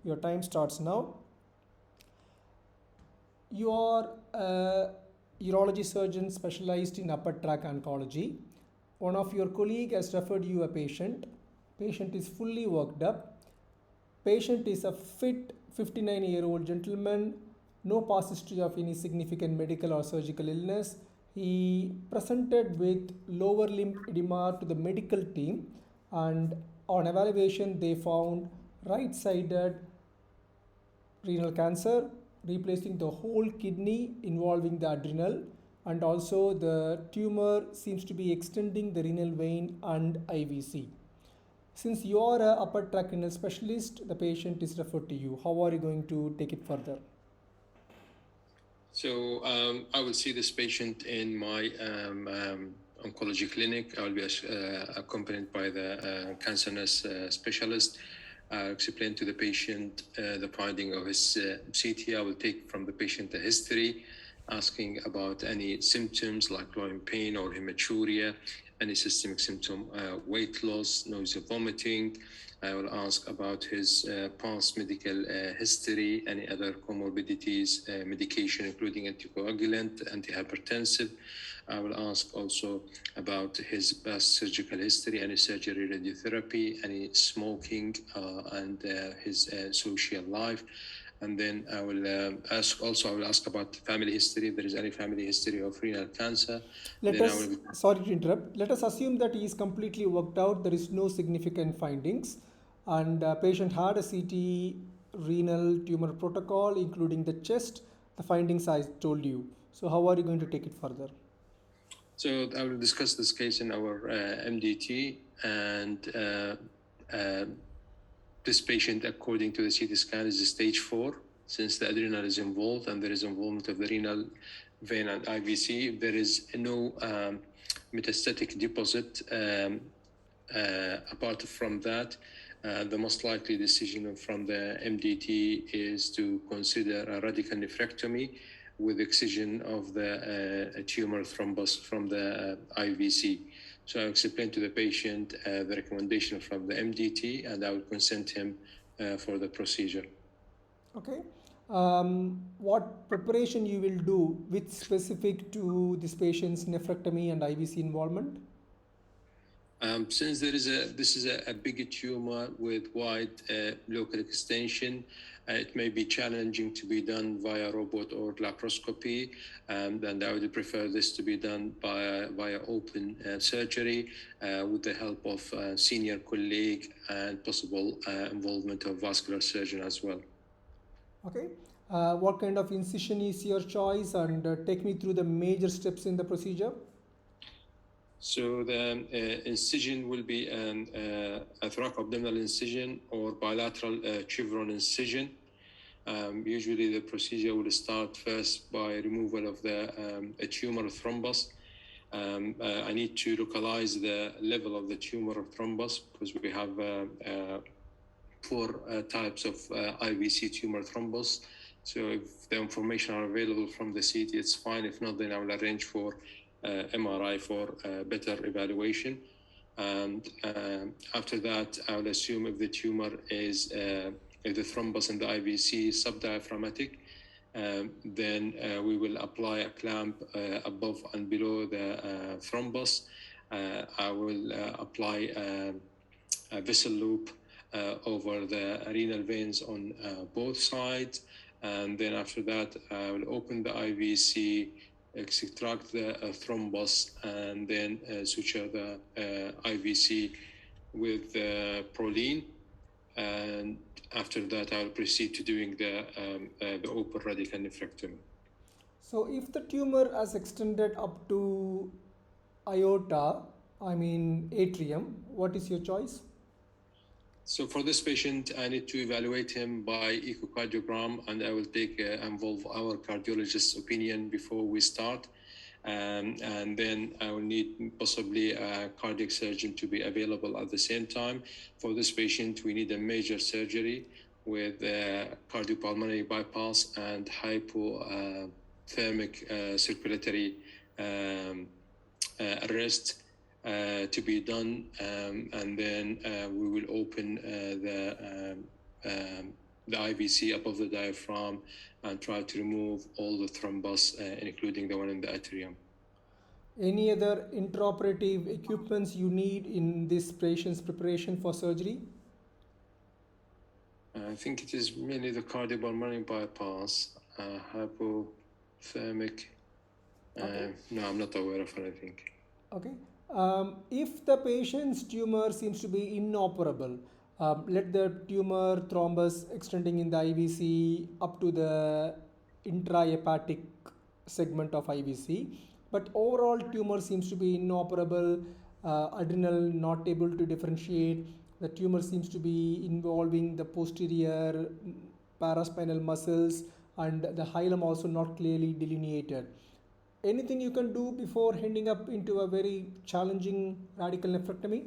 Your time starts now. You are a urology surgeon specialized in upper tract oncology. One of your colleague has referred you a patient. Patient is fully worked up. Patient is a fit 59-year-old gentleman, no past history of any significant medical or surgical illness. He presented with lower limb edema to the medical team, and on evaluation they found right-sided renal cancer, replacing the whole kidney involving the adrenal, and also the tumor seems to be extending the renal vein and IVC. Since you are a upper tract renal specialist, the patient is referred to you. How are you going to take it further? So I will see this patient in my oncology clinic. I will be accompanied by the cancer nurse specialist. I'll explain to the patient the finding of his CT. I will take from the patient a history, asking about any symptoms like growing pain or hematuria, any systemic symptom, weight loss, nausea, vomiting. I will ask about his past medical history, any other comorbidities, medication, including anticoagulant, antihypertensive. I will ask also about his past surgical history, any surgery, radiotherapy, any smoking, and his social life. And then I will ask about family history, if there is any family history of renal cancer. Sorry to interrupt. Let us assume that he is completely worked out. There is no significant findings, and patient had a CT renal tumor protocol, including the chest. The findings I told you. So how are you going to take it further? So I will discuss this case in our MDT, and this patient, according to the CT scan, is stage 4, since the adrenal is involved and there is involvement of the renal vein and IVC. There is no metastatic deposit. Apart from that, the most likely decision from the MDT is to consider a radical nephrectomy with excision of the tumor thrombus from the IVC. So I'll explain to the patient the recommendation from the MDT, and I will consent him for the procedure. Okay. What preparation you will do with specific to this patient's nephrectomy and IVC involvement? Since this is a big tumor with wide local extension, it may be challenging to be done via robot or laparoscopy, and I would prefer this to be done via open surgery with the help of a senior colleague and possible involvement of vascular surgeon as well. Okay. What kind of incision is your choice, and take me through the major steps in the procedure? So the incision will be a thoracoabdominal incision or bilateral chevron incision. Usually the procedure will start first by removal of the tumor thrombus. I need to localize the level of the tumor thrombus, because we have 4 types of IVC tumor thrombus. So if the information are available from the CT, it's fine. If not, then I will arrange for MRI for better evaluation. And after that, I will assume if the tumor is, if the thrombus and the IVC is subdiaphragmatic, then we will apply a clamp above and below the thrombus. I will apply a vessel loop over the renal veins on both sides. And then after that, I will open the IVC, extract the thrombus, and then suture the IVC with proline. And after that, I'll proceed to doing the open radical nephrectomy. So if the tumor has extended up to aorta, atrium, what is your choice? So for this patient, I need to evaluate him by echocardiogram, and I will involve our cardiologist's opinion before we start. And then I will need possibly a cardiac surgeon to be available at the same time. For this patient, we need a major surgery with cardiopulmonary bypass and hypothermic circulatory arrest to be done, and then we will open the the IVC above the diaphragm and try to remove all the thrombus, including the one in the atrium. Any other intraoperative equipments you need in this patient's preparation for surgery? I think it is mainly the cardiopulmonary bypass, hypothermic. Okay. No, I'm not aware of anything. Okay. If the patient's tumor seems to be inoperable, let the tumor thrombus extending in the IVC up to the intrahepatic segment of IVC, but overall tumor seems to be inoperable, adrenal not able to differentiate, the tumor seems to be involving the posterior paraspinal muscles and the hilum also not clearly delineated. Anything you can do before ending up into a very challenging radical nephrectomy?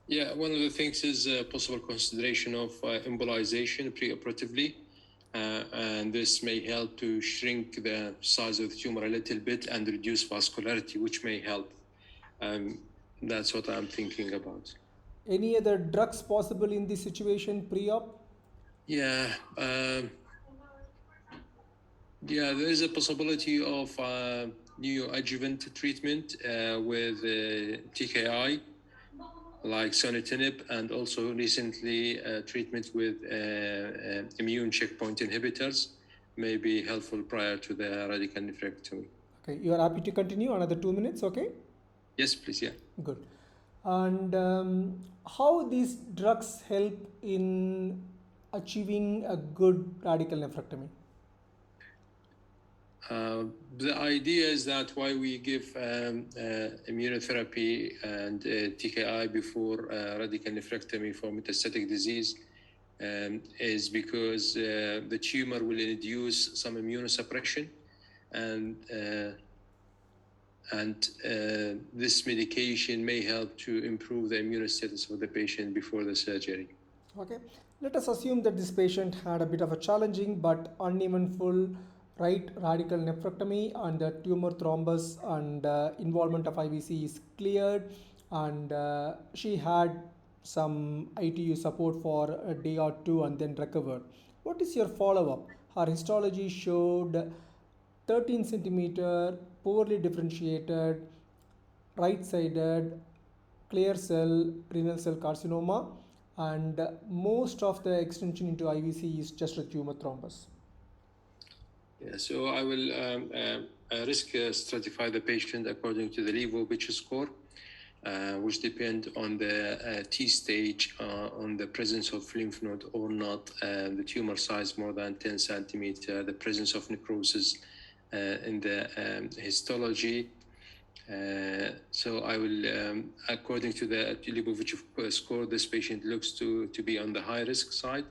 Yeah, one of the things is possible consideration of embolization preoperatively, and this may help to shrink the size of the tumor a little bit and reduce vascularity, which may help. That's what I'm thinking about. Any other drugs possible in this situation pre-op? Yeah, there is a possibility of new adjuvant treatment with TKI, like sunitinib, and also recently treatment with immune checkpoint inhibitors may be helpful prior to the radical nephrectomy. Okay, you are happy to continue another 2 minutes, okay? Yes, please, yeah. Good. And how these drugs help in achieving a good radical nephrectomy? The idea is that why we give immunotherapy and TKI before radical nephrectomy for metastatic disease is because the tumor will induce some immunosuppression, and this medication may help to improve the immune status of the patient before the surgery. Okay, let us assume that this patient had a bit of a challenging but uneventful right radical nephrectomy and the tumor thrombus and involvement of IVC is cleared, and she had some ITU support for a day or two and then recovered. What is your follow-up? Her histology showed 13 centimeter, poorly differentiated, right-sided, clear cell renal cell carcinoma, and most of the extension into IVC is just a tumor thrombus. Yeah, so I will risk stratify the patient according to the Levo-Bitch score, which depend on the T stage, on the presence of lymph node or not, the tumor size more than 10 centimeter, the presence of necrosis in the histology. So I will, according to the Levo-Bitch score, this patient looks to be on the high risk side.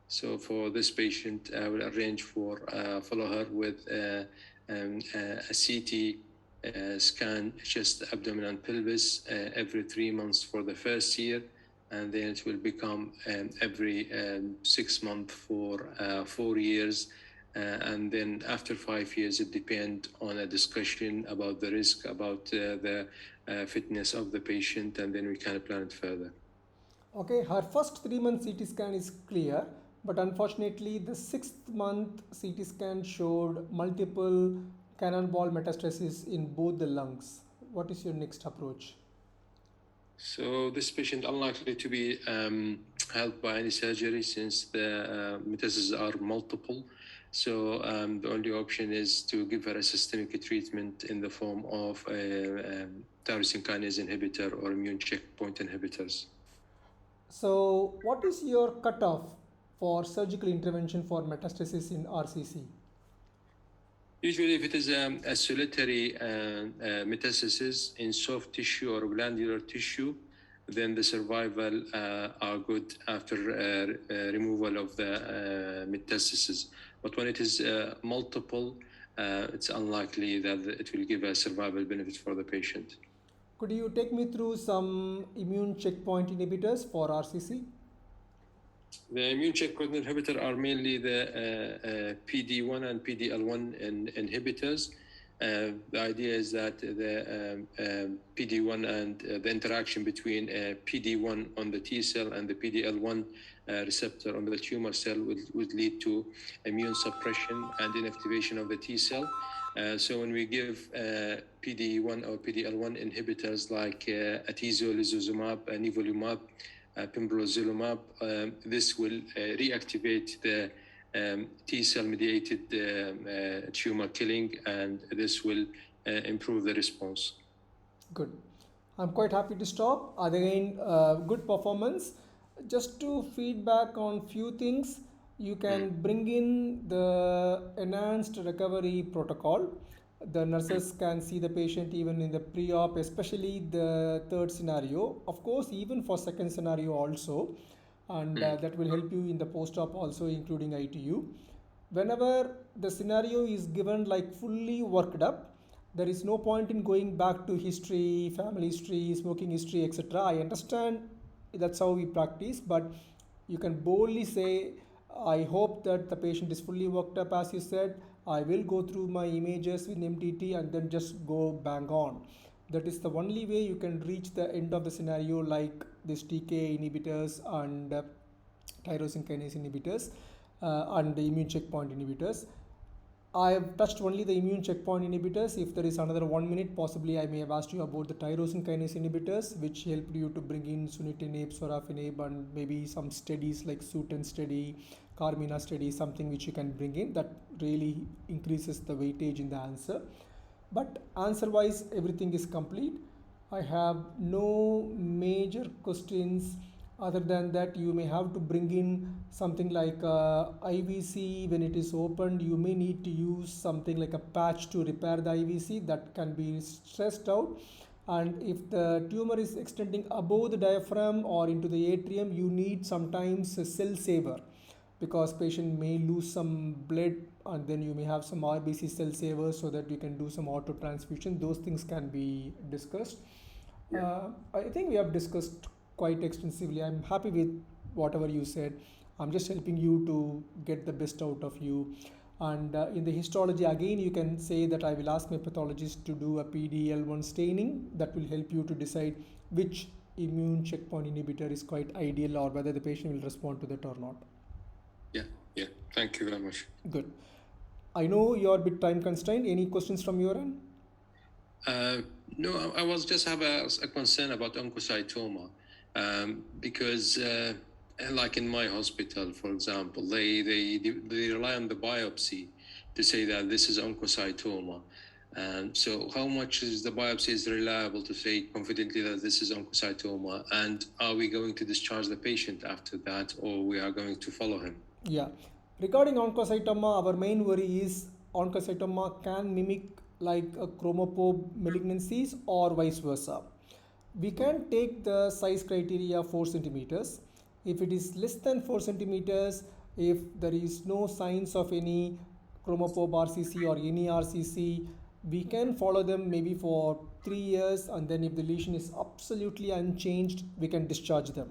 So for this patient, I will arrange for follow her with a CT scan, chest, abdomen, and pelvis every 3 months for the first year, and then it will become every 6 months for 4 years, and then after 5 years, it depends on a discussion about the risk, about the fitness of the patient, and then we can plan it further. Okay, her first 3 month CT scan is clear, but unfortunately the 6th month CT scan showed multiple cannonball metastases in both the lungs. What is your next approach? So this patient unlikely to be helped by any surgery since the metastases are multiple. So the only option is to give her a systemic treatment in the form of a tyrosine kinase inhibitor or immune checkpoint inhibitors. So what is your cutoff for surgical intervention for metastasis in RCC? Usually, if it is a solitary metastasis in soft tissue or glandular tissue, then the survival are good after removal of the metastasis. But when it is multiple, it's unlikely that it will give a survival benefit for the patient. Could you take me through some immune checkpoint inhibitors for RCC? The immune checkpoint inhibitor are mainly the PD-1 and PD-L1 inhibitors. The idea is that the PD-1 and the interaction between PD-1 on the T cell and the PD-L1 receptor on the tumor cell would lead to immune suppression and inactivation of the T cell. So when we give PD-1 or PD-L1 inhibitors like atezolizumab, nivolumab, pembrolizumab, this will reactivate the T cell mediated tumor killing, and this will improve the response. Good. I'm quite happy to stop. Again, good performance. Just to feedback on few things, you can bring in the enhanced recovery protocol. The nurses can see the patient even in the pre-op, especially the third scenario. Of course, even for second scenario also, and that will help you in the post-op also, including ITU. Whenever the scenario is given like fully worked up, there is no point in going back to history, family history, smoking history, etc. I understand that's how we practice, but you can boldly say, I hope that the patient is fully worked up, as you said. I will go through my images with MTT and then just go bang on. That is the only way you can reach the end of the scenario, like this TK inhibitors and tyrosine kinase inhibitors and the immune checkpoint inhibitors. I have touched only the immune checkpoint inhibitors. If there is another 1 minute, possibly I may have asked you about the tyrosine kinase inhibitors, which helped you to bring in sunitinib, sorafenib, and maybe some studies like Sutent study, Carmina study, something which you can bring in that really increases the weightage in the answer. But answer wise, everything is complete. I have no major questions. Other than that, you may have to bring in something like IVC. When it is opened, you may need to use something like a patch to repair the IVC. That can be stressed out. And if the tumor is extending above the diaphragm or into the atrium, you need sometimes a cell saver, because patient may lose some blood, and then you may have some RBC cell savers so that you can do some auto transfusion. Those things can be discussed. I think we have discussed quite extensively. I'm happy with whatever you said. I'm just helping you to get the best out of you. And in the histology, again, you can say that I will ask my pathologist to do a PD-L1 staining. That will help you to decide which immune checkpoint inhibitor is quite ideal, or whether the patient will respond to that or not. Yeah. Thank you very much. Good. I know you're a bit time constrained. Any questions from your end? No, I was just have a concern about oncocytoma, because like in my hospital, for example, they rely on the biopsy to say that this is oncocytoma. So how much is the biopsy is reliable to say confidently that this is oncocytoma? And are we going to discharge the patient after that, or we are going to follow him? Yeah. Regarding oncocytoma, our main worry is oncocytoma can mimic like a chromophobe malignancies or vice versa. We can take the size criteria 4 centimeters. If it is less than 4 centimeters, if there is no signs of any chromophobe RCC or any RCC, we can follow them maybe for 3 years, and then if the lesion is absolutely unchanged, we can discharge them.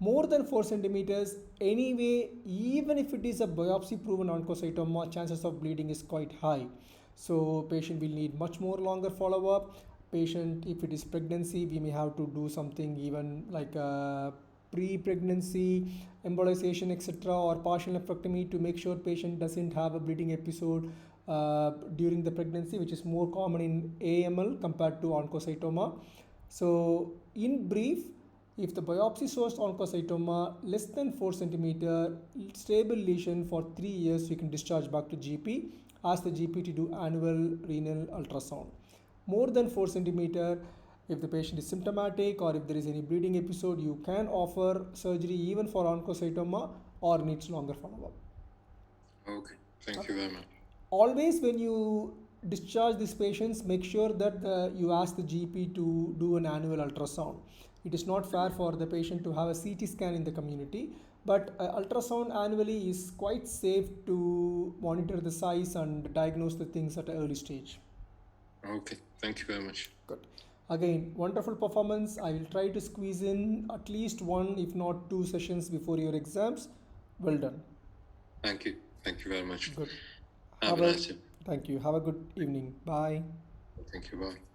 More than 4 centimeters, anyway, even if it is a biopsy proven oncocytoma, chances of bleeding is quite high. So patient will need much more longer follow-up. Patient, if it is pregnancy, we may have to do something even like a pre-pregnancy embolization, etc., or partial nephrectomy to make sure patient doesn't have a bleeding episode during the pregnancy, which is more common in AML compared to oncocytoma. So in brief, if the biopsy shows oncocytoma less than 4 centimeter, stable lesion for 3 years, you can discharge back to GP. Ask the GP to do annual renal ultrasound. More than 4 centimeter, if the patient is symptomatic or if there is any bleeding episode, you can offer surgery even for oncocytoma or needs longer follow-up. Okay, thank you very much. Always when you discharge these patients, make sure that you ask the GP to do an annual ultrasound. It is not fair for the patient to have a CT scan in the community, but ultrasound annually is quite safe to monitor the size and diagnose the things at an early stage. Okay, thank you very much. Good. Again, wonderful performance. I will try to squeeze in at least 1, if not 2 sessions before your exams. Well done. Thank you very much. Good. Have a nice day. Thank you. Have a good evening. Bye. Thank you. Bye.